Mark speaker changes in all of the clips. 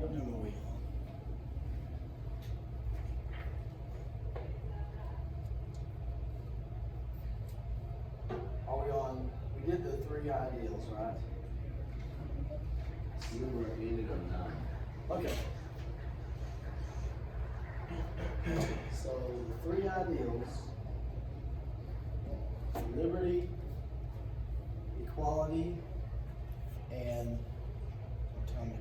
Speaker 1: What number are we on? Are we on? We did the 3 ideals, right?
Speaker 2: We were ended on 9.
Speaker 1: Okay. So the 3 ideals: liberty, equality, and tell me.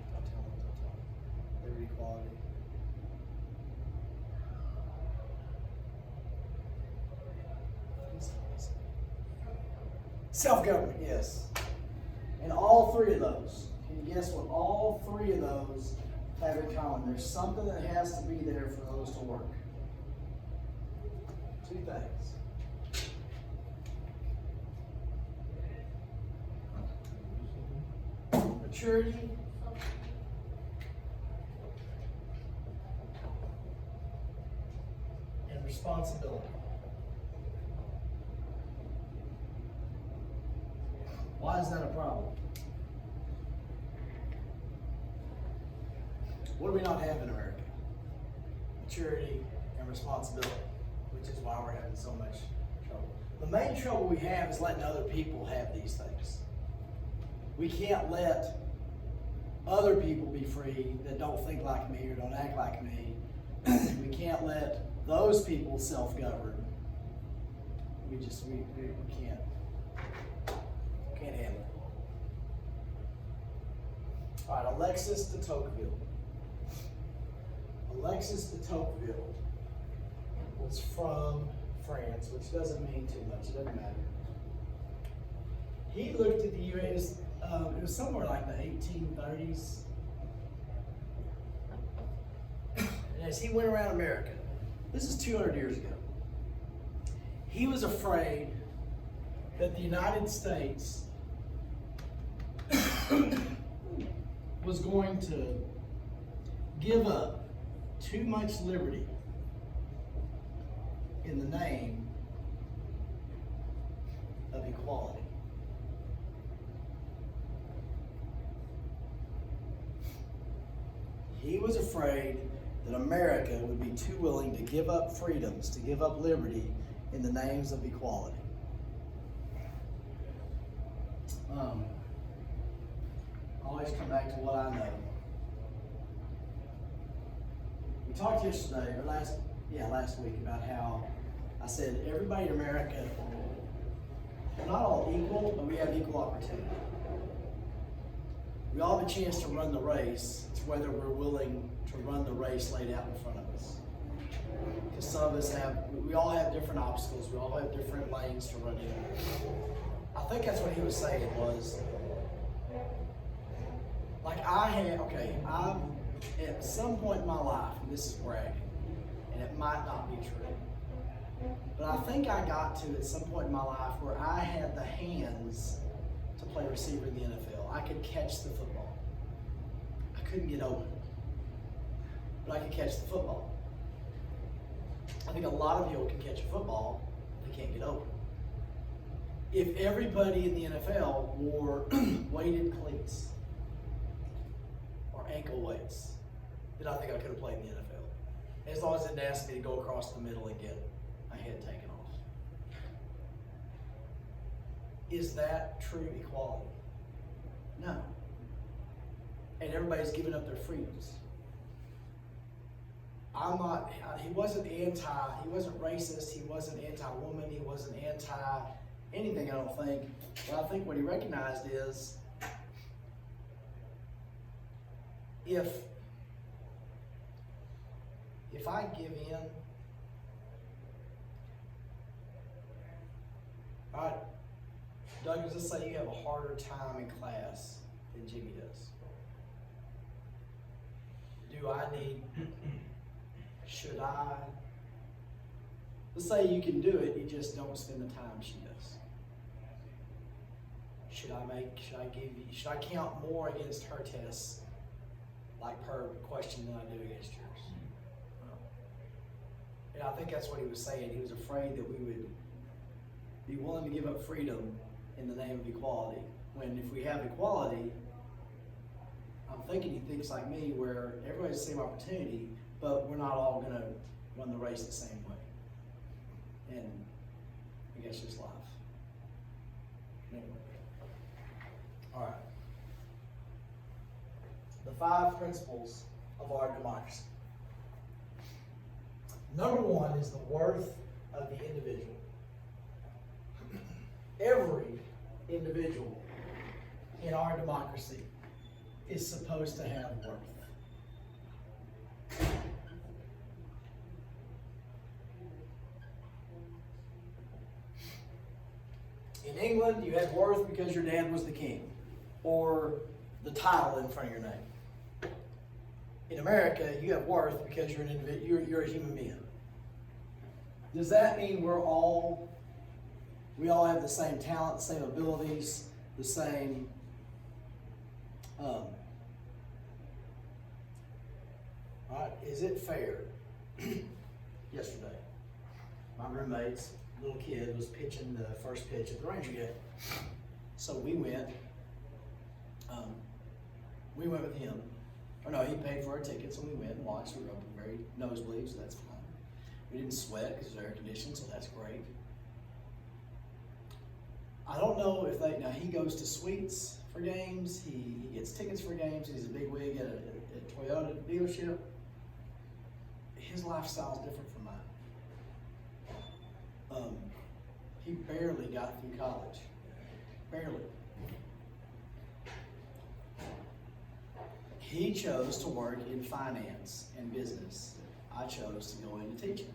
Speaker 1: Liberty, equality. Self-government, yes. And all 3 of those. Can you guess what all 3 of those have in common? There's something that has to be there for those to work. 2 things. Maturity and responsibility. Why is that a problem? What do we not have in America? Maturity and responsibility, which is why we're having so much trouble. The main trouble we have is letting other people have these things. We can't let other people be free that don't think like me or don't act like me. We can't let those people self-govern. We can't handle it. All right, Alexis de Tocqueville. Alexis de Tocqueville was from France, which doesn't mean too much. It doesn't matter. He looked at the U.S. It was somewhere like the 1830s. And as he went around America, this is 200 years ago, he was afraid that the United States was going to give up too much liberty in the name of equality. He was afraid that America would be too willing to give up freedoms, to give up liberty in the names of equality. I always come back to what I know. We talked yesterday, or last week, about how I said everybody in America, we're not all equal, but we have equal opportunity. We all have a chance to run the race. It's whether we're willing to run the race laid out in front of us. Because some of us we all have different obstacles. We all have different lanes to run in. I think that's what he was saying was, like I'm at some point in my life, and this is bragging, and it might not be true, but I think I got to at some point in my life where I had the hands to play receiver in the NFL. I could catch the football. I couldn't get open, but I could catch the football. I think a lot of people can catch a football, but they can't get open. If everybody in the NFL wore weighted cleats or ankle weights, then I think I could have played in the NFL. As long as it didn't ask me to go across the middle and get my head taken off. Is that true equality? No. And everybody's giving up their freedoms. He wasn't racist, he wasn't anti-woman, he wasn't anti-anything, I don't think. But I think what he recognized is, if I give in, all right, Doug, let's say you have a harder time in class than Jimmy does. Should I? Let's say you can do it, you just don't spend the time she does. Should I count more against her tests, like per question, than I do against yours? And I think that's what he was saying. He was afraid that we would be willing to give up freedom in the name of equality. When if we have equality, I'm thinking he thinks like me, where everybody has the same opportunity, but we're not all gonna run the race the same way. And I guess just life. Anyway. All right. The 5 principles of our democracy. Number 1 is the worth of the individual. Every individual in our democracy is supposed to have worth. In England, you had worth because your dad was the king, or the title in front of your name. In America, you have worth because you're an individual. You're a human being. Does that mean we all have the same talent, the same abilities, the same? All right. Is it fair? Yesterday, my roommate's little kid was pitching the first pitch at the Ranger game. So we went with him. Or no, he paid for our tickets and we went and watched. We were up in very nosebleeds, so that's fine. We didn't sweat because it was air conditioned, so that's great. I don't know if now he goes to suites for games, he gets tickets for games, he's a big wig at a Toyota dealership. His lifestyle is different from mine. He barely got through college. Barely. He chose to work in finance and business. I chose to go into teaching.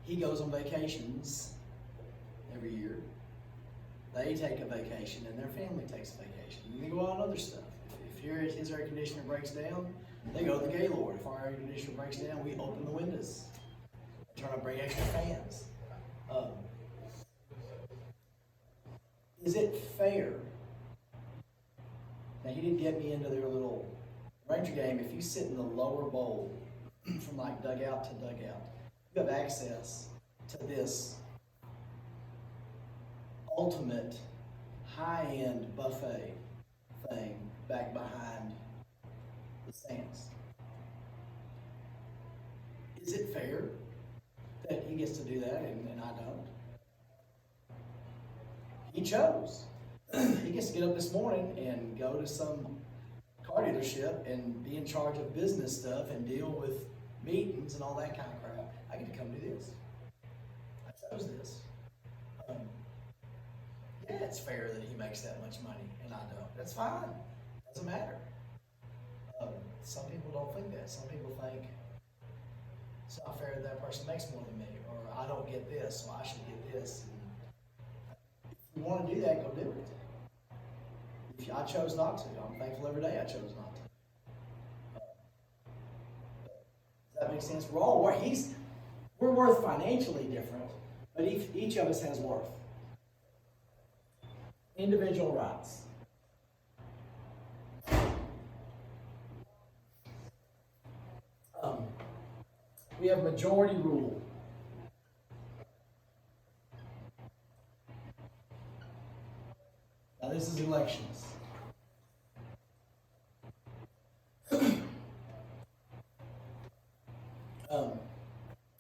Speaker 1: He goes on vacations every year. They take a vacation and their family takes a vacation. And they go out on other stuff. If his air conditioner breaks down, they go to the Gaylord. If our air conditioner breaks down, we open the windows. Trying to bring extra fans. Is it fair? Now, he didn't get me into their little Ranger game. If you sit in the lower bowl, from like dugout to dugout, you have access to this ultimate high-end buffet thing back behind the stands. Is it fair that he gets to do that and I don't? He chose. He gets to get up this morning and go to some car dealership and be in charge of business stuff and deal with meetings and all that kind of crap. I get to come do this. I chose this. Yeah, it's fair that he makes that much money and I don't. That's fine. Doesn't matter. Some people don't think that. Some people think it's not fair that person makes more than me, or I don't get this, so I should get this. And if you want to do that, go do it. I chose not to. I'm thankful every day I chose not to. Does that make sense? We're worth financially different, but each of us has worth. Individual rights. We have majority rule. Now this is elections.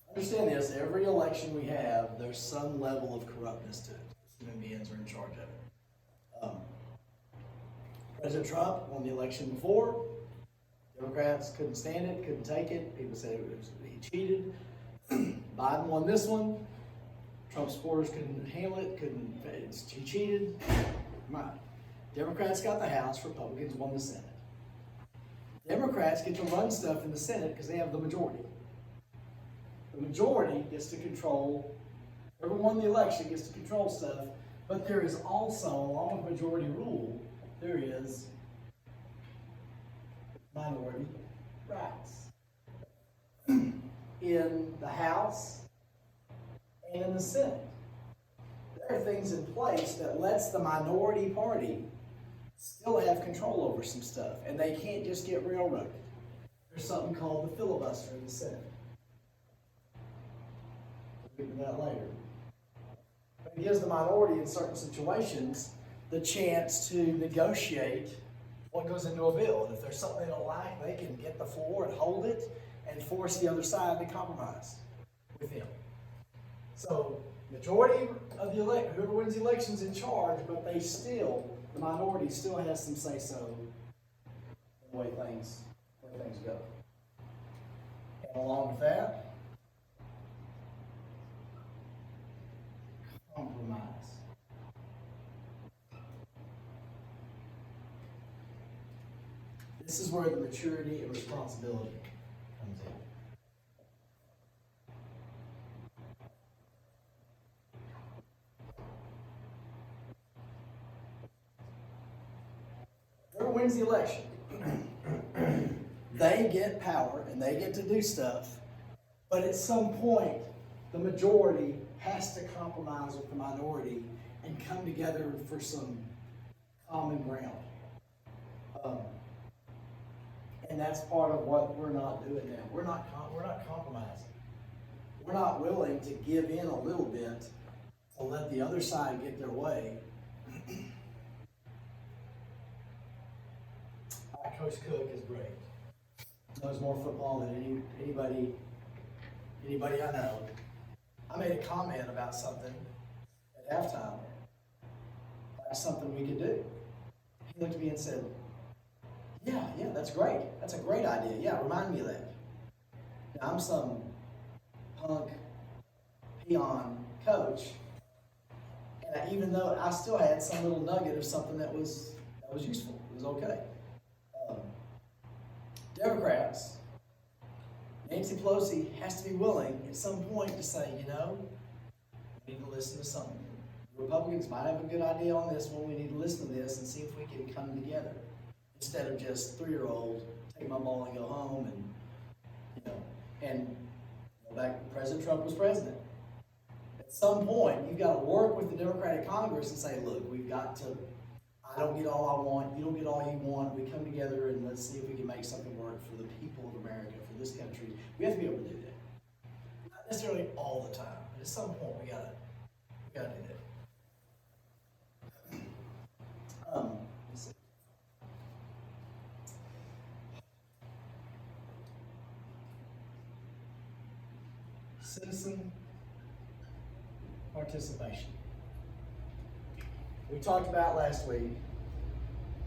Speaker 1: Understand this, every election we have, there's some level of corruptness to it. Human beings are in charge of it. President Trump won the election before. Democrats couldn't stand it, couldn't take it. People said he cheated. Biden won this one. Trump supporters couldn't handle it, he cheated. Right. Democrats got the House, Republicans won the Senate. Democrats get to run stuff in the Senate because they have the majority. The majority gets to control, whoever won the election gets to control stuff, but there is also, along with majority rule, there is minority rights. In the House and in the Senate, there are things in place that lets the minority party still have control over some stuff, and they can't just get railroaded. There's something called the filibuster in the Senate. We'll get to that later. But it gives the minority in certain situations the chance to negotiate what goes into a bill. And if there's something they don't like, they can get the floor and hold it and force the other side to compromise with them. So majority of the whoever wins the election's in charge, but the minority still has some say-so in the way things go. And along with that, compromise. This is where the maturity and responsibility comes in. Whoever wins the election, they get power and they get to do stuff, but at some point, the majority has to compromise with the minority and come together for some common ground. And that's part of what we're not doing now. We're not compromising. We're not willing to give in a little bit to let the other side get their way. Coach Cook is great. Knows more football than anybody I know. I made a comment about something at halftime. That's something we could do. He looked at me and said, yeah, that's great. That's a great idea. Yeah, remind me of that. Now, I'm some punk, peon coach, and even though I still had some little nugget of something that was useful, it was okay. Democrats, Nancy Pelosi has to be willing at some point to say, we need to listen to something. Republicans might have a good idea on this one. We need to listen to this and see if we can come together. Instead of just 3-year-old, take my ball and go home and back when President Trump was president. At some point, you've got to work with the Democratic Congress and say, look, I don't get all I want, you don't get all you want, we come together and let's see if we can make something work for the people of America, for this country. We have to be able to do that. Not necessarily all the time, but at some point we gotta do that. Let's see. Citizen participation. We talked about last week,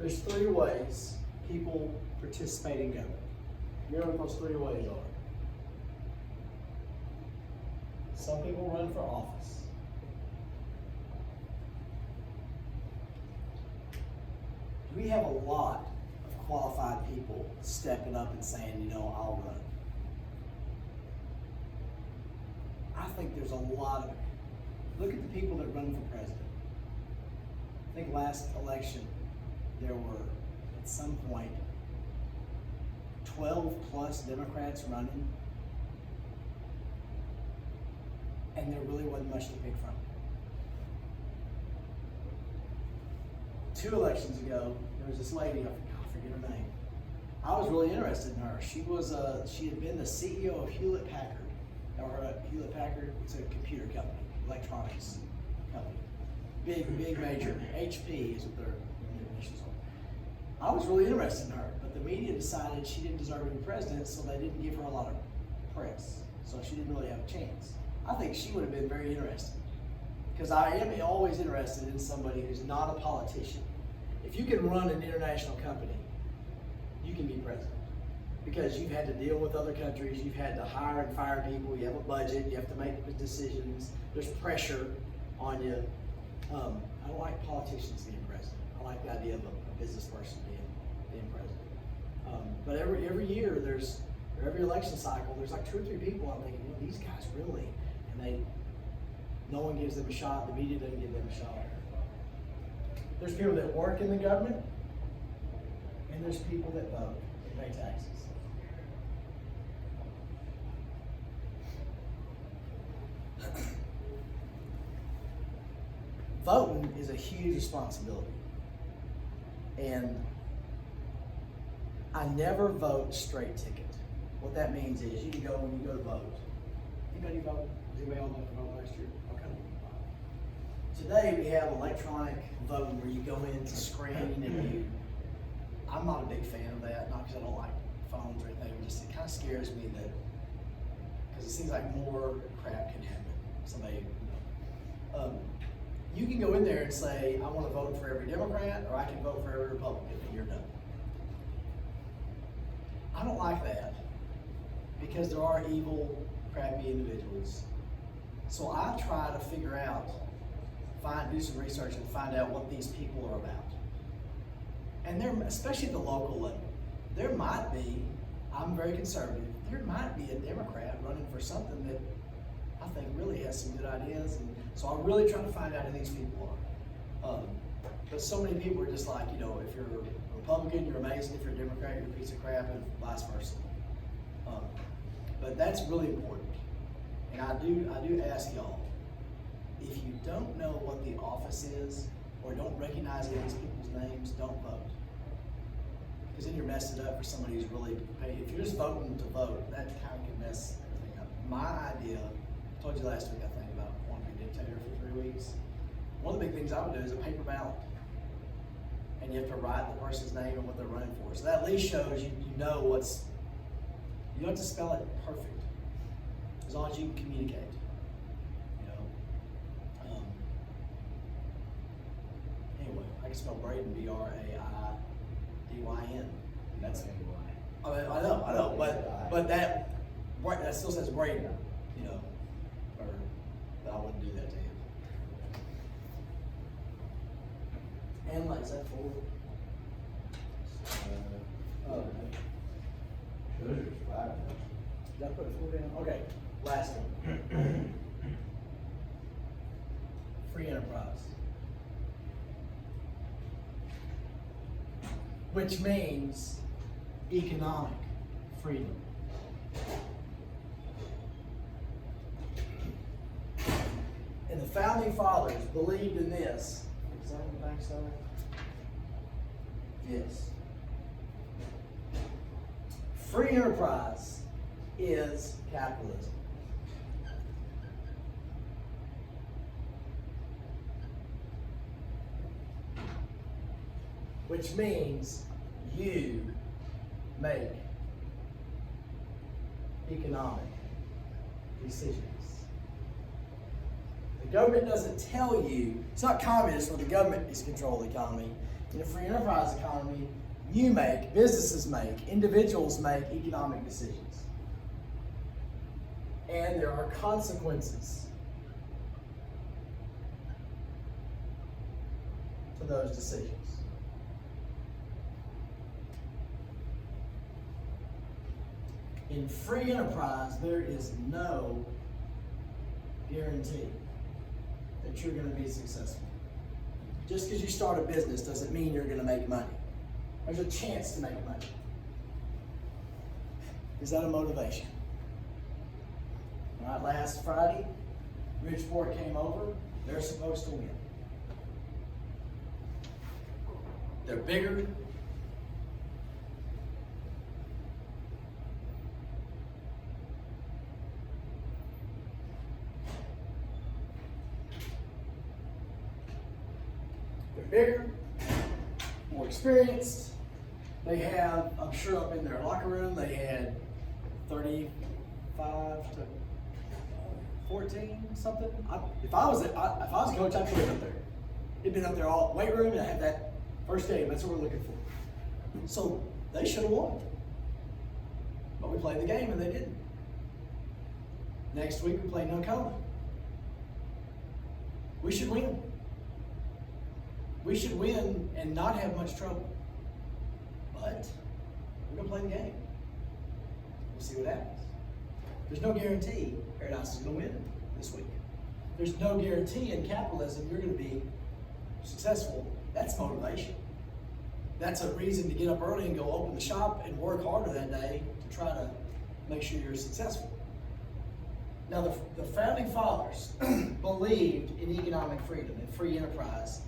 Speaker 1: there's 3 ways people participate in government. You know what those 3 ways are? Some people run for office. We have a lot of qualified people stepping up and saying, I'll run. I think there's a lot of, look at the people that run for president. I think last election, there were, at some point, 12 plus Democrats running, and there really wasn't much to pick from. 2 elections ago, there was this lady, I forget her name. I was really interested in her. She had been the CEO of Hewlett Packard. Ever heard of Hewlett Packard? It's a computer company, electronics company. Big major. HP is what their initials are. I was really interested in her, but the media decided she didn't deserve to be president, so they didn't give her a lot of press. So she didn't really have a chance. I think she would have been very interesting, because I am always interested in somebody who's not a politician. If you can run an international company, you can be president, because you've had to deal with other countries, you've had to hire and fire people, you have a budget, you have to make decisions, there's pressure on you. I don't like politicians being president. I like the idea of a business person being president. But every year, every election cycle, there's like 2 or 3 people I'm thinking, these guys really, and no one gives them a shot, the media doesn't give them a shot. There's people that work in the government, and there's people that vote and pay taxes. Voting is a huge responsibility. And I never vote straight ticket. What that means is you can go when you go to vote. Anybody vote? Does anybody else vote last year? Okay. today we have electronic voting where you go in to screen and I'm not a big fan of that, not because I don't like phones or anything, just it kind of scares me that, because it seems like more crap can happen. Somebody, you can go in there and say, I want to vote for every Democrat, or I can vote for every Republican, and you're done. I don't like that, because there are evil, crappy individuals. So I try to figure out, do some research and find out what these people are about. And there, especially at the local level, there might be, I'm very conservative, there might be a Democrat running for something that I think really has some good ideas. And so I really try to find out who these people are. But so many people are just like, you know, if you're a Republican, you're amazing. If you're a Democrat, you're a piece of crap, and vice versa. But that's really important. And I do ask y'all, if you don't know what the office is, or don't recognize any of these people's names, don't vote. Because then you're messing it up for somebody who's really paid. If you're just voting to vote, that kind of can mess everything up. My idea, I told you last week, I think, about wanting to be dictator for 3 weeks. One of the big things I would do is a paper ballot. And you have to write the person's name and what they're running for. So that at least shows you know what's, you don't have to spell it perfect, as long as you can communicate. Anyway, I can spell Braden, B-R-A-I-D-Y-N. That's, I know, but that still says Braden, you know, but I wouldn't do that to him. And like, is that full?
Speaker 2: Treasurer's 5.
Speaker 1: Did I put it full down? Okay, last one. Free enterprise. Which means economic freedom. And the founding fathers believed in this. Is that on the back side? Yes. Free enterprise is capitalism. Which means you make economic decisions. The government doesn't tell you, it's not communist where the government is controlling the economy. In a free enterprise economy, you make, businesses make, individuals make economic decisions. And there are consequences to those decisions. In free enterprise, there is no guarantee that you're going to be successful. Just because you start a business doesn't mean you're going to make money. There's a chance to make money. Is that a motivation? All right, last Friday, Bridgeport came over. They're supposed to win. They're bigger. Bigger, more experienced. They have, I'm sure up in their locker room, they had 35 to 14, something. If I was a coach, I'd put it up there. It'd been up there all weight room, and I had that first game. That's what we're looking for. So they should have won, but we played the game and they didn't. Next week we play Nocoma. We should win. We should win and not have much trouble. But we're going to play the game. We'll see what happens. There's no guarantee Paradise is going to win this week. There's no guarantee in capitalism you're going to be successful. That's motivation. That's a reason to get up early and go open the shop and work harder that day to try to make sure you're successful. Now, the founding fathers believed in economic freedom and free enterprise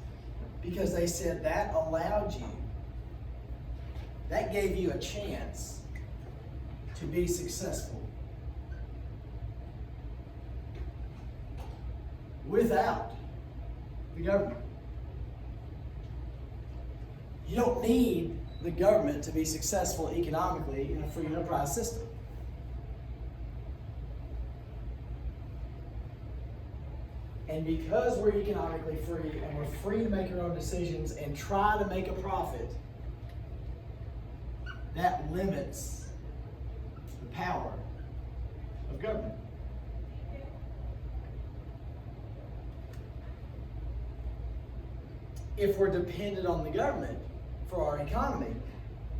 Speaker 1: because they said that allowed you, that gave you a chance to be successful without the government. You don't need the government to be successful economically in a free enterprise system. And because we're economically free and we're free to make our own decisions and try to make a profit, that limits the power of government. If we're dependent on the government for our economy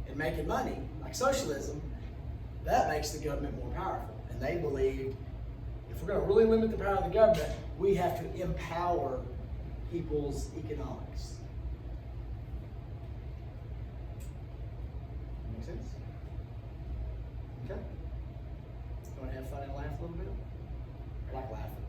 Speaker 1: and making money, like socialism, that makes the government more powerful. And they believe if we're going to really limit the power of the government, we have to empower people's economics. Make sense? Okay? You want to have fun and laugh a little bit? I like laughing.